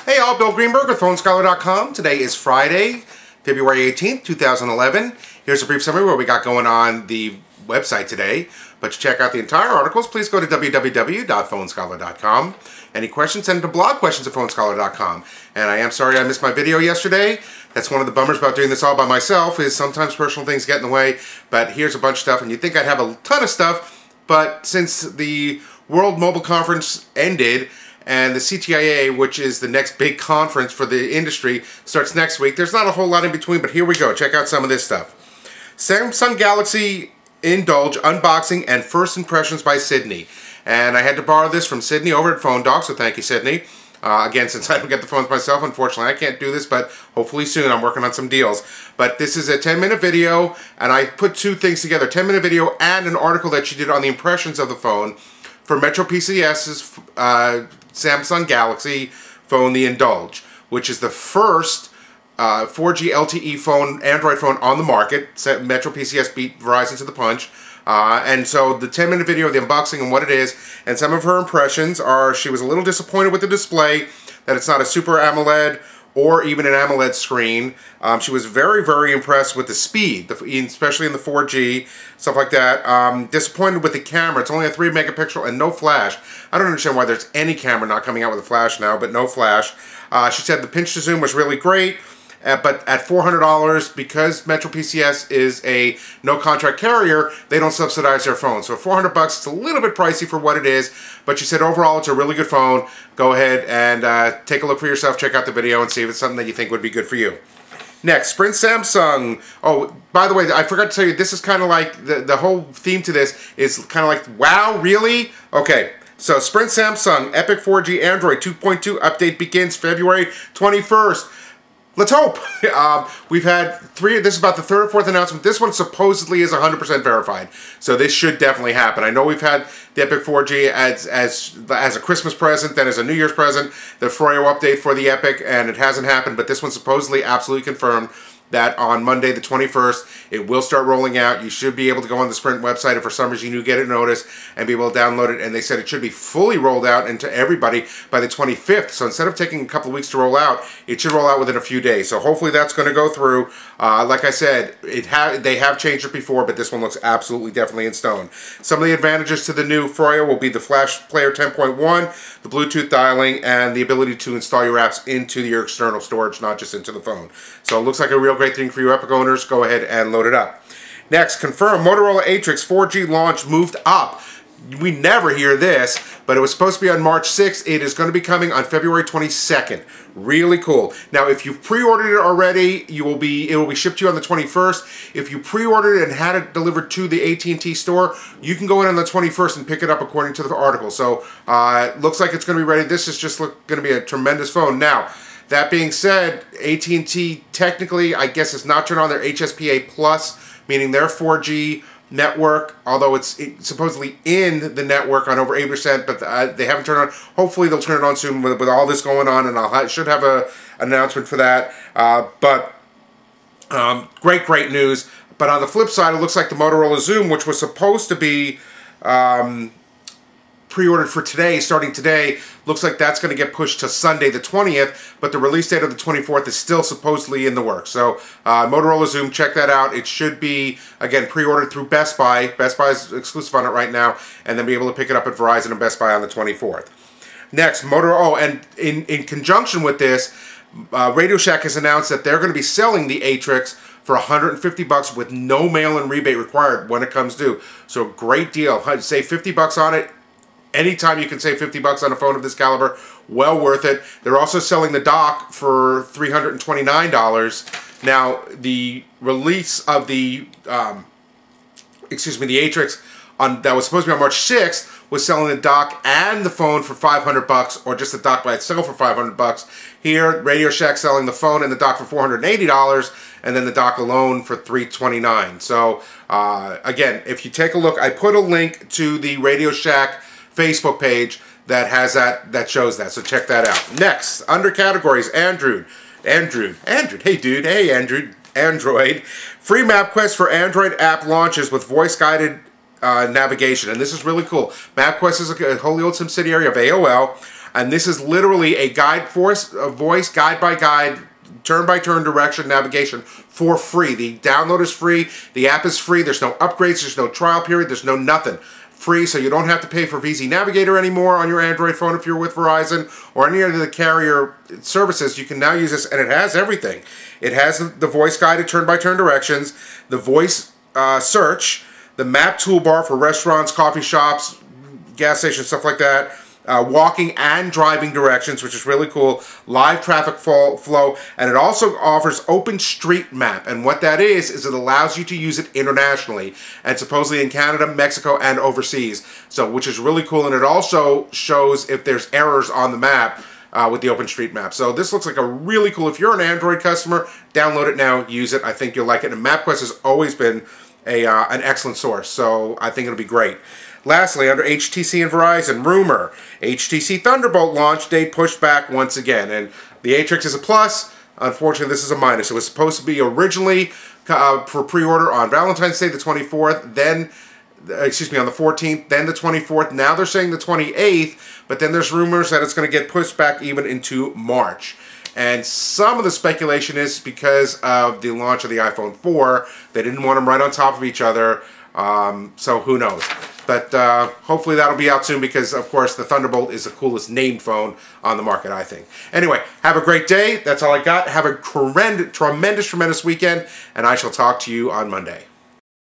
Hey all, Bill Greenberg with PhoneScholar.com. Today is Friday, February 18th, 2011. Here's a brief summary of what we got going on the website today. But to check out the entire articles, please go to www.PhoneScholar.com. Any questions, send them to blogquestions at PhoneScholar.com. And I am sorry I missed my video yesterday. That's one of the bummers about doing this all by myself, is sometimes personal things get in the way. But here's a bunch of stuff, and you'd think I'd have a ton of stuff, but since the World Mobile Conference ended, and the CTIA, which is the next big conference for the industry, starts next week, there's not a whole lot in between, but here we go. Check out some of this stuff. Samsung Galaxy Indulge unboxing and first impressions by Sydney. And I had to borrow this from Sydney over at Phone Dog, so thank you, Sydney. Again, since I don't get the phones myself, unfortunately, I can't do this, but hopefully soon. I'm working on some deals. But this is a 10-minute video, and I put two things together, 10-minute video and an article that she did on the impressions of the phone for MetroPCS's Samsung Galaxy phone, the Indulge, which is the first 4G LTE phone, Android phone on the market. MetroPCS beat Verizon to the punch. And so the 10-minute video of the unboxing and what it is, and some of her impressions are she was a little disappointed with the display, that it's not a Super AMOLED or even an AMOLED screen. She was very, very impressed with the speed, especially in the 4G, stuff like that. Disappointed with the camera. It's only a 3 megapixel and no flash. I don't understand why there's any camera not coming out with a flash now, but no flash. She said the pinch to zoom was really great. But at $400, because MetroPCS is a no-contract carrier, they don't subsidize their phone. So $400, it's a little bit pricey for what it is, but she said overall it's a really good phone. Go ahead and take a look for yourself, check out the video, and see if it's something that you think would be good for you. Next, Sprint Samsung. Oh, by the way, I forgot to tell you, this is kind of like, the whole theme to this is kind of like, wow, really? Okay. So Sprint Samsung Epic 4G Android 2.2 update begins February 21st. Let's hope. We've had three. This is about the third or fourth announcement. This one supposedly is 100% verified, so this should definitely happen. I know we've had the Epic 4G as a Christmas present, then as a New Year's present, the Froyo update for the Epic, and it hasn't happened. But this one's supposedly absolutely confirmed that on Monday the 21st it will start rolling out. You should be able to go on the Sprint website if for some reason you get a notice and be able to download it, and they said it should be fully rolled out into everybody by the 25th. So instead of taking a couple of weeks to roll out, it should roll out within a few days. So hopefully that's going to go through. Like I said, they have changed it before, but this one looks absolutely definitely in stone. Some of the advantages to the new Froyo will be the Flash Player 10.1, the Bluetooth dialing, and the ability to install your apps into your external storage, not just into the phone. So it looks like a real great thing for you Epic owners. Go ahead and load it up. Next, confirm Motorola Atrix 4G launch moved up. We never hear this, but it was supposed to be on March 6th. It is going to be coming on February 22nd. Really cool. Now, if you've pre-ordered it already, it will be shipped to you on the 21st. If you pre-ordered it and had it delivered to the AT&T store, you can go in on the 21st and pick it up according to the article. So, it looks like it's going to be ready. This is just going to be a tremendous phone. Now, that being said, AT&T technically, I guess, is not turned on their HSPA Plus, meaning their 4G network, although it's supposedly in the network on over 80%, but they haven't turned on. Hopefully they'll turn it on soon with all this going on, and I should have an announcement for that. Great news. But on the flip side, it looks like the Motorola Xoom, which was supposed to be pre-ordered for today, starting today, looks like that's going to get pushed to Sunday the 20th, but the release date of the 24th is still supposedly in the works. So Motorola Xoom, check that out. It should be, again, pre-ordered through Best Buy. Best Buy is exclusive on it right now, and then be able to pick it up at Verizon and Best Buy on the 24th. Next, Motorola, and in conjunction with this, Radio Shack has announced that they're going to be selling the Atrix for $150 with no mail-in rebate required when it comes due. So great deal. Save $50 on it. Anytime you can save $50 on a phone of this caliber, well worth it. They're also selling the dock for $329. Now, the release of the, the Atrix that was supposed to be on March 6th was selling the dock and the phone for $500, or just the dock by itself for $500. Here, Radio Shack selling the phone and the dock for $480, and then the dock alone for $329. So, again, if you take a look, I put a link to the Radio Shack Facebook page that has that shows that, so check that out. Next, under categories, Android. Hey dude, hey Android. Free MapQuest for Android app launches with voice-guided navigation, and this is really cool. MapQuest is a wholly owned subsidiary of AOL. And this is literally a voice guide-by-guide, turn-by-turn direction navigation for free. The download is free. The app is free. There's no upgrades. There's no trial period. There's no nothing. Free, so you don't have to pay for VZ Navigator anymore on your Android phone if you're with Verizon or any of the carrier services. You can now use this, and it has everything. It has the voice-guided turn-by-turn directions, the voice search, the map toolbar for restaurants, coffee shops, gas stations, stuff like that, walking and driving directions, which is really cool, live traffic flow, and it also offers OpenStreetMap. And what that is it allows you to use it internationally, and supposedly in Canada, Mexico, and overseas. So, which is really cool, and it also shows if there's errors on the map with the OpenStreetMap. So this looks like a really cool, if you're an Android customer, download it now, use it. I think you'll like it. And MapQuest has always been an excellent source, so I think it'll be great. Lastly, under HTC and Verizon, rumor, HTC Thunderbolt launch date pushed back once again. And the Atrix is a plus. Unfortunately, this is a minus. It was supposed to be originally for pre-order on Valentine's Day, the 24th, then, excuse me, on the 14th, then the 24th. Now they're saying the 28th, but then there's rumors that it's going to get pushed back even into March. And some of the speculation is because of the launch of the iPhone 4. They didn't want them right on top of each other, so who knows. But hopefully that'll be out soon because, of course, the Thunderbolt is the coolest named phone on the market, I think. Anyway, have a great day. That's all I got. Have a tremendous weekend, and I shall talk to you on Monday.